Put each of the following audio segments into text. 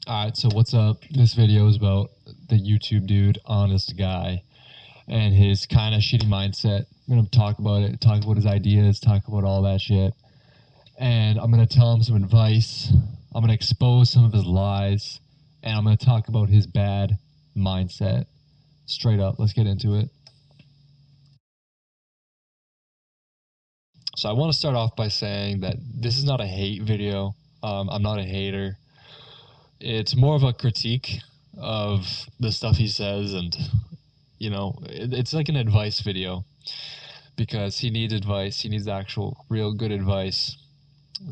Alright, so what's up? This video is about the YouTube dude, Honest Guy, and his kind of shitty mindset. I'm going to talk about it, talk about his ideas, talk about all that shit. And I'm going to tell him some advice. I'm going to expose some of his lies. And I'm going to talk about his bad mindset. Straight up, let's get into it. So I want to start off by saying that this is not a hate video. I'm not a hater. It's more of a critique of the stuff he says, and it's like an advice video because he needs advice. He needs actual real good advice,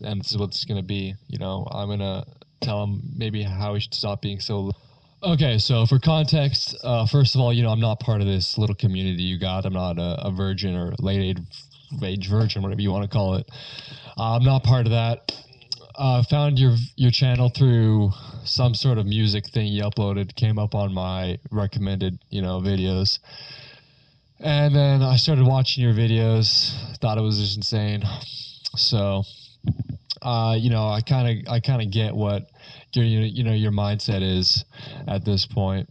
and this is what it's going to be. I'm going to tell him maybe how he should stop being so. Okay, so for context, first of all, I'm not part of this little community you got. I'm not a virgin or age virgin, whatever you want to call it. I'm not part of that. Found your channel through some sort of music thing you uploaded, came up on my recommended, videos. And then I started watching your videos, thought it was just insane. So, I kind of get what your mindset is at this point.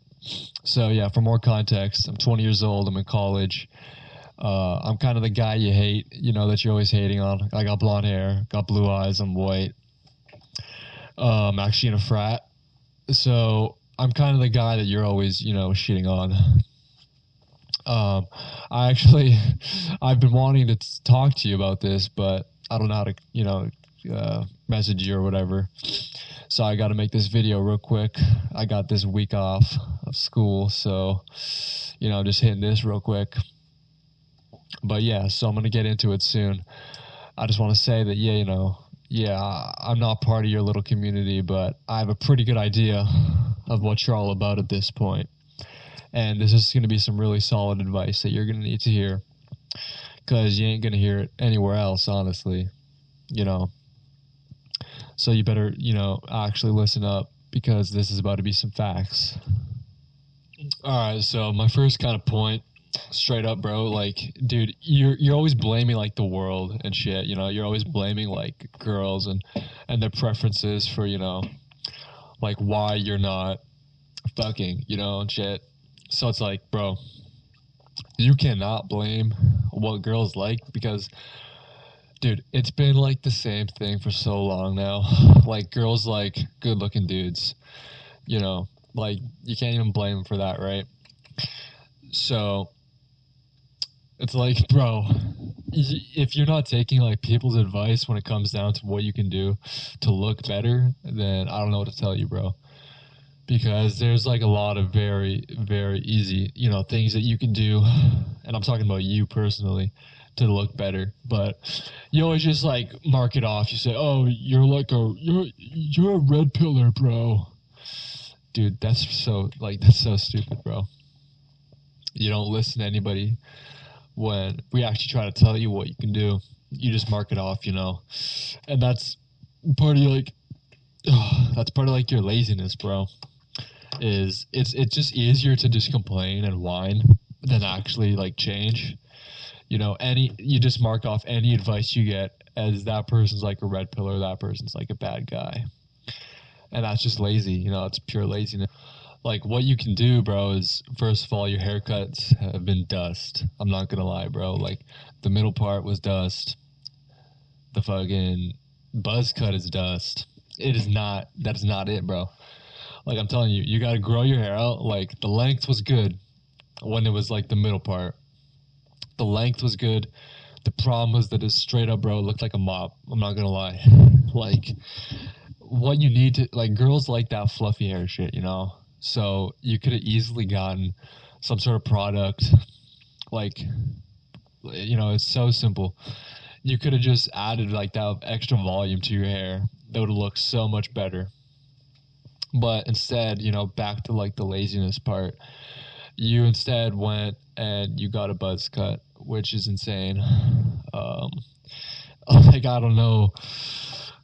So yeah, for more context, I'm 20 years old, I'm in college. I'm kind of the guy you hate, that you're always hating on. I got blonde hair, got blue eyes, I'm white. I'm actually in a frat, so I'm kind of the guy that you're always, shitting on. I've been wanting to talk to you about this, but I don't know how to, message you or whatever. So I got to make this video real quick. I got this week off of school, so, I'm just hitting this real quick. But yeah, so I'm going to get into it soon. I just want to say that, I'm not part of your little community, but I have a pretty good idea of what you're all about at this point. And this is going to be some really solid advice that you're going to need to hear, because you ain't going to hear it anywhere else, honestly. So you better, actually listen up, because this is about to be some facts. All right, so my first kind of point, straight up, bro, like, dude, you're always blaming like the world and shit. You're always blaming like girls and their preferences for like why you're not fucking, and shit. So it's like, bro, you cannot blame what girls like, because, dude, it's been like the same thing for so long now. Like, girls like good looking dudes, like, you can't even blame them for that, right? So it's like, bro, if you're not taking like people's advice when it comes down to what you can do to look better, then I don't know what to tell you, bro. Because there's like a lot of very, very easy, things that you can do, and I'm talking about you personally, to look better. But you always just like mark it off. You say, "Oh, you're a red pillar, bro." Dude, that's so stupid, bro. You don't listen to anybody when we actually try to tell you what you can do. You just mark it off, and that's part of your laziness, bro. It's just easier to just complain and whine than actually like change. You just mark off any advice you get as that person's like a red pillar, that person's like a bad guy, and that's just lazy. It's pure laziness. Like, what you can do, bro, is, first of all, your haircuts have been dust. I'm not gonna lie, bro. Like, the middle part was dust. The fucking buzz cut is dust. That is not it, bro. Like, I'm telling you, you gotta grow your hair out. Like, the length was good when it was, like, the middle part. The length was good. The problem was that it's straight up, bro, it looked like a mop. I'm not gonna lie. Like, what you need to, like, girls like that fluffy hair shit, So you could have easily gotten some sort of product, like, it's so simple. You could have just added like that extra volume to your hair. That would have looked so much better. But instead, back to like the laziness part, you instead went and you got a buzz cut, which is insane. Like, I don't know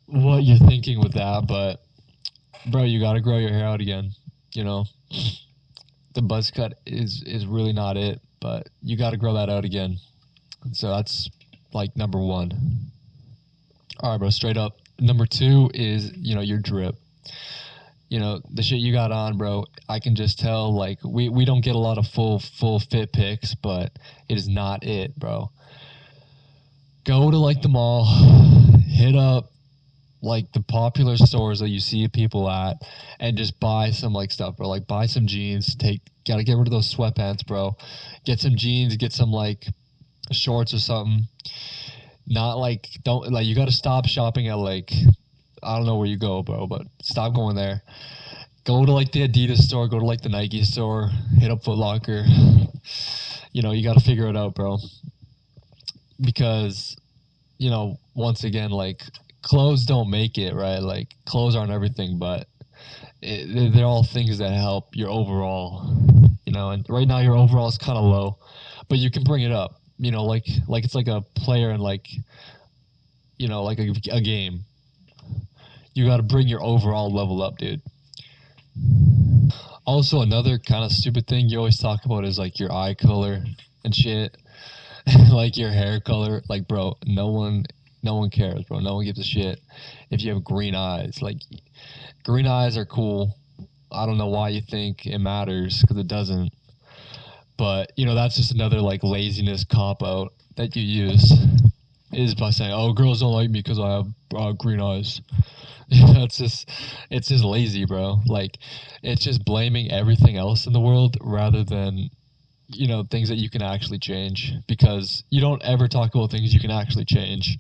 what you're thinking with that, but bro, you got to grow your hair out again. The buzz cut is really not it, but you got to grow that out again. So that's like number one. All right, bro, straight up. Number two is, your drip. the shit you got on, bro, I can just tell, like, we don't get a lot of full fit pics, but it is not it, bro. Go to, like, the mall, hit up, like, the popular stores that you see people at, and just buy some, like, stuff, bro. Like, buy some jeans, gotta get rid of those sweatpants, bro. Get some jeans, get some, like, shorts or something. Not, like, don't, like, you gotta stop shopping at, like, I don't know where you go, bro, but stop going there. Go to, like, the Adidas store, go to, like, the Nike store, hit up Foot Locker. You got to figure it out, bro. Because, once again, like, clothes don't make it, right? Like, clothes aren't everything, but they're all things that help your overall, and right now your overall is kind of low, but you can bring it up, like it's like a player in, like, like a game. You got to bring your overall level up, dude. Also, another kind of stupid thing you always talk about is, like, your eye color and shit. Like, your hair color. Like, bro, no one cares, bro. No one gives a shit if you have green eyes. Like, green eyes are cool. I don't know why you think it matters, because it doesn't. But, that's just another, like, laziness cop-out that you use, is by saying, oh, girls don't like me because I have green eyes. It's just lazy, bro. Like, it's just blaming everything else in the world rather than, things that you can actually change, because you don't ever talk about things you can actually change,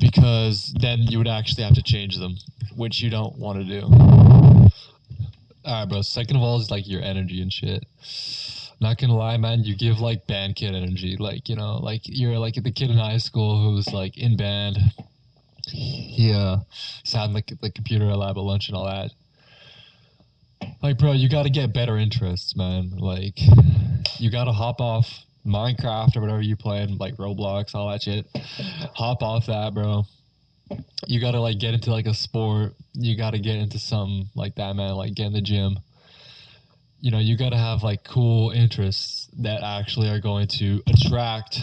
because then you would actually have to change them, which you don't want to do. Alright, bro. Second of all is, like, your energy and shit. Not gonna lie, man, you give, like, band kid energy. Like, like, you're, like, the kid in high school who's, like, in band. Yeah, sat in the computer lab at lunch and all that. Like, bro, you gotta get better interests, man. Like, you gotta hop off Minecraft or whatever you play, like Roblox, all that shit. Hop off that, bro. You gotta, like, get into, like, a sport. You gotta get into something like that, man. Like, get in the gym. You gotta have, like, cool interests that actually are going to attract,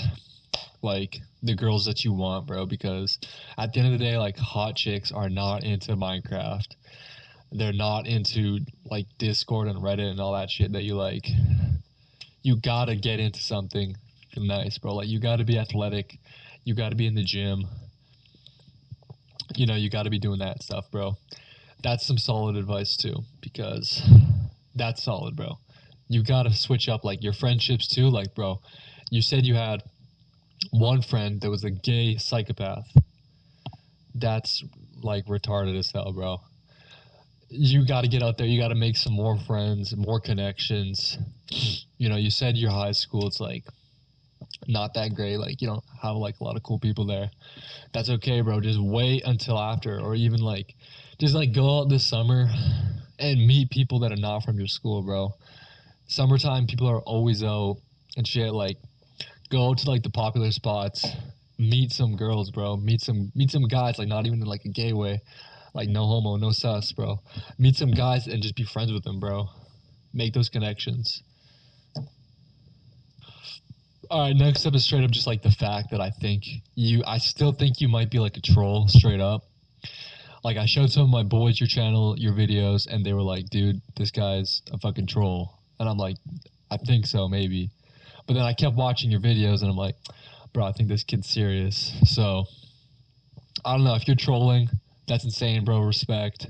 like, the girls that you want, bro, because at the end of the day, like, hot chicks are not into Minecraft. They're not into, like, Discord and Reddit and all that shit that you like. You gotta get into something nice, bro. Like, you gotta be athletic. You gotta be in the gym. You gotta be doing that stuff, bro. That's some solid advice, too, because that's solid, bro. You gotta switch up, like, your friendships, too. Like, bro, you said you had one friend that was a gay psychopath. That's, like, retarded as hell, bro. You got to get out there. You got to make some more friends, more connections. You said your high school, it's, like, not that great. Like, you don't have, like, a lot of cool people there. That's okay, bro. Just wait until after, or even, like, just, like, go out this summer and meet people that are not from your school, bro. Summertime, people are always out and shit. Like, go to, like, the popular spots, meet some girls, bro. Meet some guys, like, not even in, like, a gay way. Like, no homo, no sus, bro. Meet some guys and just be friends with them, bro. Make those connections. Alright, next up is straight up just, like, the fact that I still think you might be, like, a troll, straight up. Like, I showed some of my boys your channel, your videos, and they were like, dude, this guy's a fucking troll. And I'm like, I think so, maybe. But then I kept watching your videos, and I'm like, bro, I think this kid's serious. So, I don't know. If you're trolling, that's insane, bro. Respect.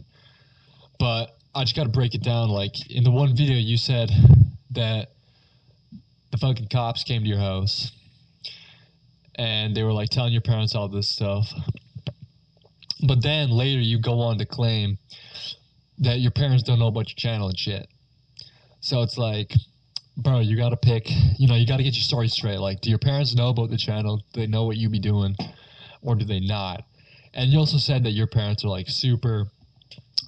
But I just got to break it down. Like, in the one video, you said that the fucking cops came to your house, and they were, like, telling your parents all this stuff. But then later you go on to claim that your parents don't know about your channel and shit. So it's like, bro, you gotta pick, you gotta get your story straight. Like, do your parents know about the channel? Do they know what you be doing? Or do they not? And you also said that your parents are, like, super,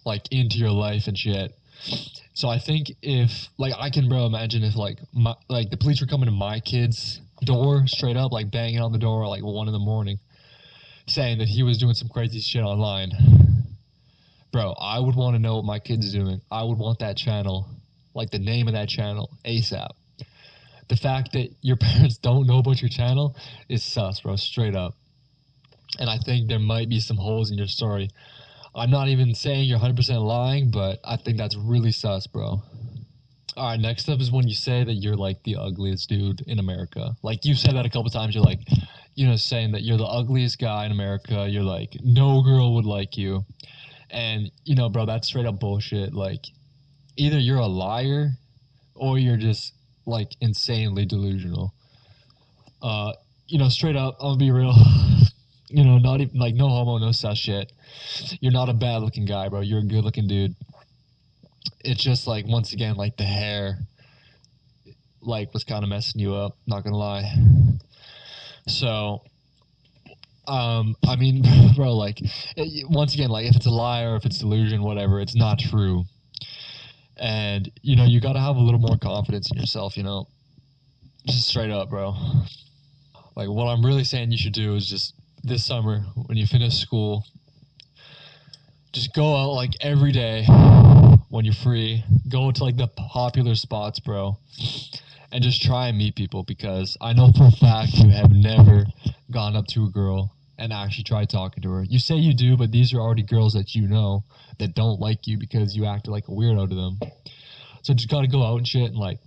like, into your life and shit. So I think if, like, I can, bro, imagine if, like, the police were coming to my kid's door straight up, like, banging on the door at, like, 1 a.m, saying that he was doing some crazy shit online. Bro, I would want to know what my kid's doing. I would want that channel, like, the name of that channel, ASAP. The fact that your parents don't know about your channel is sus, bro, straight up. And I think there might be some holes in your story. I'm not even saying you're 100% lying, but I think that's really sus, bro. All right, next up is when you say that you're like the ugliest dude in America. Like you've said that a couple times. You're like, saying that you're the ugliest guy in America. You're like, no girl would like you. And, bro, that's straight up bullshit. Like, either you're a liar or you're just like insanely delusional. Straight up, I'm gonna be real. Not even like no homo, no sus shit. You're not a bad looking guy, bro. You're a good looking dude. It's just like once again, like the hair, like was kind of messing you up. Not gonna lie. So, I mean, bro, like once again, like if it's a lie or if it's delusion, whatever, it's not true. And you gotta have a little more confidence in yourself. Just straight up, bro. Like what I'm really saying you should do is just this summer when you finish school, just go out like every day when you're free. Go to like the popular spots, bro, and just try and meet people, because I know for a fact you have never gone up to a girl and actually tried talking to her. You say you do, but these are already girls that you know that don't like you because you acted like a weirdo to them. So just gotta go out and shit and like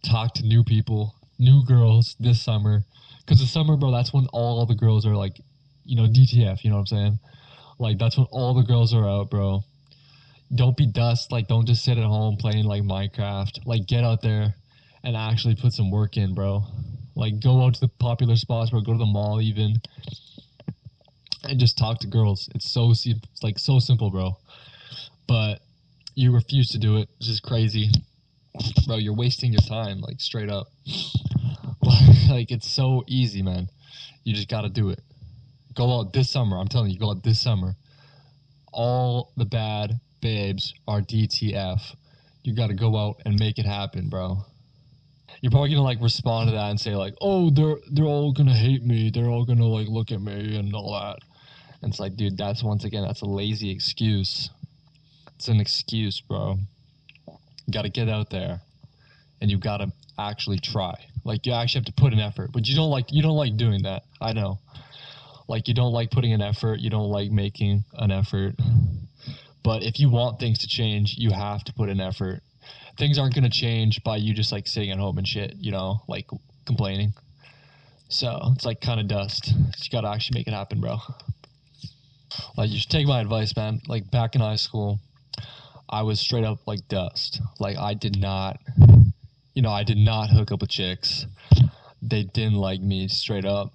talk to new people, new girls this summer. Because the summer, bro, that's when all the girls are like, DTF, you know what I'm saying? Like, that's when all the girls are out, bro. Don't be dust. Like, don't just sit at home playing like Minecraft. Like, get out there and actually put some work in, bro. Like, go out to the popular spots, bro. Go to the mall even. And just talk to girls. It's so simple, bro. But you refuse to do it. It's just crazy. Bro, you're wasting your time, like, straight up. Like, it's so easy, man. You just gotta do it. Go out this summer. I'm telling you, go out this summer. All the bad babes are DTF. You gotta go out and make it happen, bro. You're probably gonna like respond to that and say like, oh, they're all gonna hate me. They're all gonna like look at me and all that. And it's like, dude, that's a lazy excuse. It's an excuse, bro. You gotta get out there and you gotta actually try. Like you actually have to put an effort, but you don't like doing that. I know. Like you don't like putting an effort, you don't like making an effort. But if you want things to change, you have to put an effort. Things aren't going to change by you just like sitting at home and shit, like complaining. So it's like kind of dust. You got to actually make it happen, bro. Like you should take my advice, man. Like back in high school, I was straight up like dust. Like I did not hook up with chicks. They didn't like me straight up,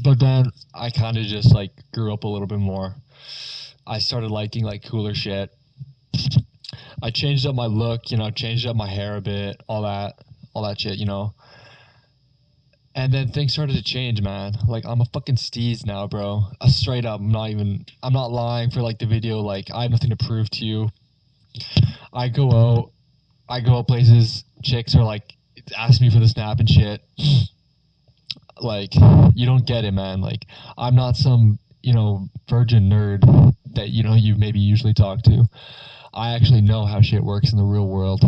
But then I kind of just like grew up a little bit more. I started liking like cooler shit. I changed up my look, changed up my hair a bit, all that shit, And then things started to change, man. Like I'm a fucking steez now, bro. Straight up, I'm not lying for like the video. Like I have nothing to prove to you. I go out places, chicks are like asking me for the snap and shit. Like you don't get it, man. Like I'm not some virgin nerd that you maybe usually talk to. I actually know how shit works in the real world.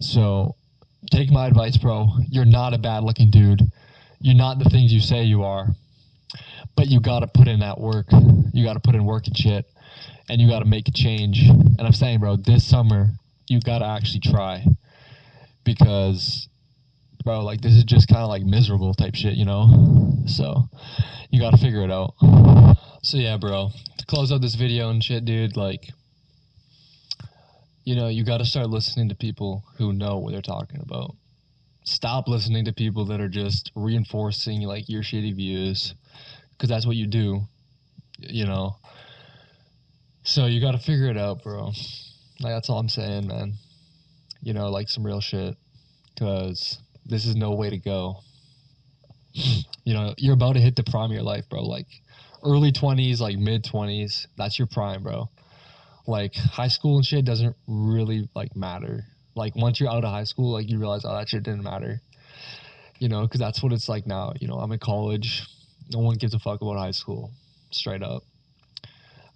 So take my advice, bro. You're not a bad looking dude. You're not the things you say you are. But you gotta put in that work. You gotta put in work and shit. And you gotta make a change. And I'm saying, bro, this summer you gotta actually try. Because bro, like this is just kind of like miserable type shit, So you gotta figure it out. So yeah, bro, to close out this video and shit, dude, like, you gotta start listening to people who know what they're talking about. Stop listening to people that are just reinforcing like your shitty views, because that's what you do, So you gotta figure it out, bro. Like that's all I'm saying, man. Like some real shit, because this is no way to go. You're about to hit the prime of your life, bro. Like early 20s, like mid 20s, that's your prime, bro. Like high school and shit doesn't really like matter. Like once you're out of high school, like you realize, oh, that shit didn't matter. Because that's what it's like now. I'm in college. No one gives a fuck about high school, straight up.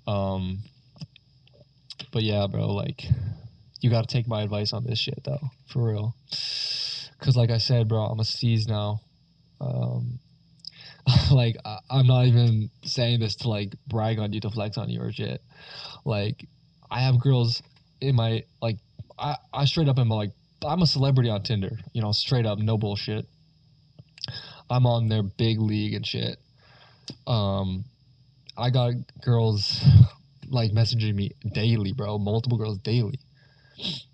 But yeah, bro, like you gotta take my advice on this shit though, for real. Cause like I said, bro, I'm a steez now. Like I'm not even saying this to like brag on you, to flex on you or shit. Like I have girls in my like I straight up am like I'm a celebrity on Tinder, you know, straight up, no bullshit. I'm on their big league and shit. Um, I got girls like messaging me daily, bro, multiple girls daily.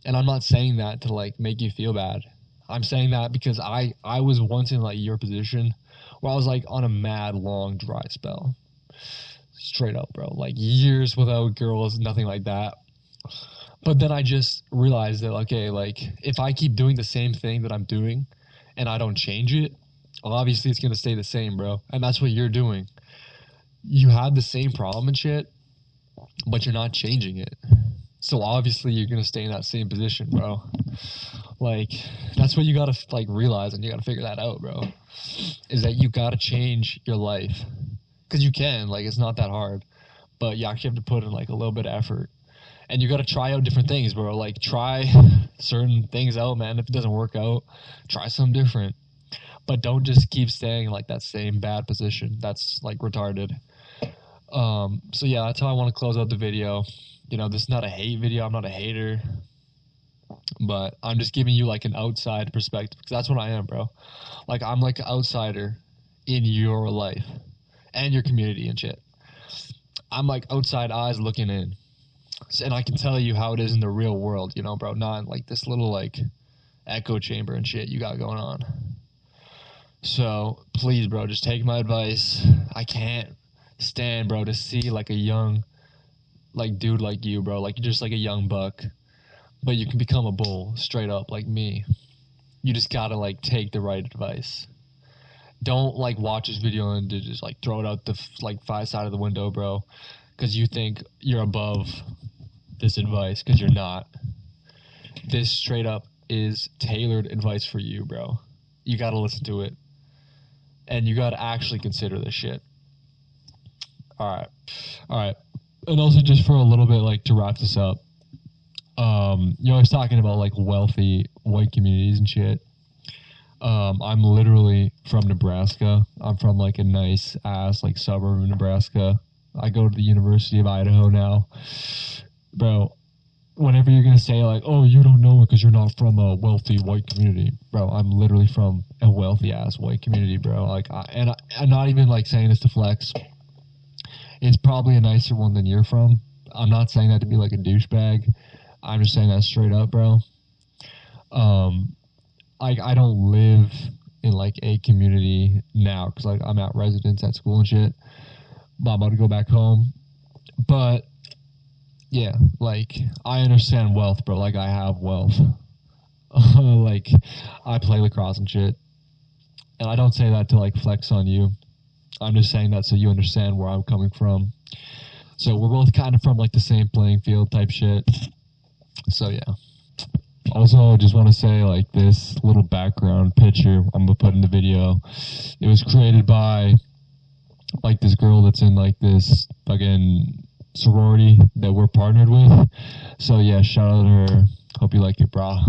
And I'm not saying that to like make you feel bad. I'm saying that because I was once in like your position where I was like on a mad long dry spell. Straight up, bro. Like years without girls, nothing like that. But then I just realized that okay, like if I keep doing the same thing that I'm doing and I don't change it, well, obviously it's gonna stay the same, bro. And that's what you're doing. You had the same problem and shit, but you're not changing it. So obviously you're gonna stay in that same position, bro. Like that's what you gotta like realize, and you gotta figure that out, bro. Is that you gotta change your life, because you can. Like it's not that hard, but you actually have to put in like a little bit of effort, and you gotta try out different things, bro. Like try certain things out, man. If it doesn't work out, try something different. But don't just keep staying in like that same bad position. That's like retarded. So yeah, that's how I want to close out the video. You know, this is not a hate video. I'm not a hater, but I'm just giving you like an outside perspective because that's what I am, bro. Like I'm like an outsider in your life and your community and shit. I'm like outside eyes looking in, and I can tell you how it is in the real world, you know, bro. Not like this little like echo chamber and shit you got going on. So please, bro, just take my advice. I can't stand, bro, to see like a young like dude like you, bro. Like you're just like a young buck, but you can become a bull straight up like me. You just gotta like take the right advice. Don't like watch this video and just like throw it out the like 5 side of the window, bro, because you think you're above this advice, because you're not. This straight up is tailored advice for you, bro. You gotta listen to it, and you gotta actually consider this shit. All right. And also, just for a little bit, like to wrap this up, you know, I was talking about like wealthy white communities and shit. I'm literally from Nebraska. I'm from like a nice ass like suburb of Nebraska. I go to the University of Idaho now, bro. Whenever you're gonna say like, oh, you don't know it because you're not from a wealthy white community, bro, I'm literally from a wealthy ass white community, bro. Like, I'm not even like saying this to flex. It's probably a nicer one than you're from. I'm not saying that to be like a douchebag. I'm just saying that straight up, bro. I don't live in like a community now because like I'm at residence at school and shit. But I'm about to go back home. But yeah, like I understand wealth, bro. Like I have wealth. Like I play lacrosse and shit. And I don't say that to like flex on you. I'm just saying that so you understand where I'm coming from. So we're both kind of from like the same playing field type shit. So yeah. Also, I just want to say like this little background picture I'm gonna put in the video. It was created by like this girl that's in like this fucking sorority that we're partnered with. So yeah, shout out to her. Hope you like it, brah.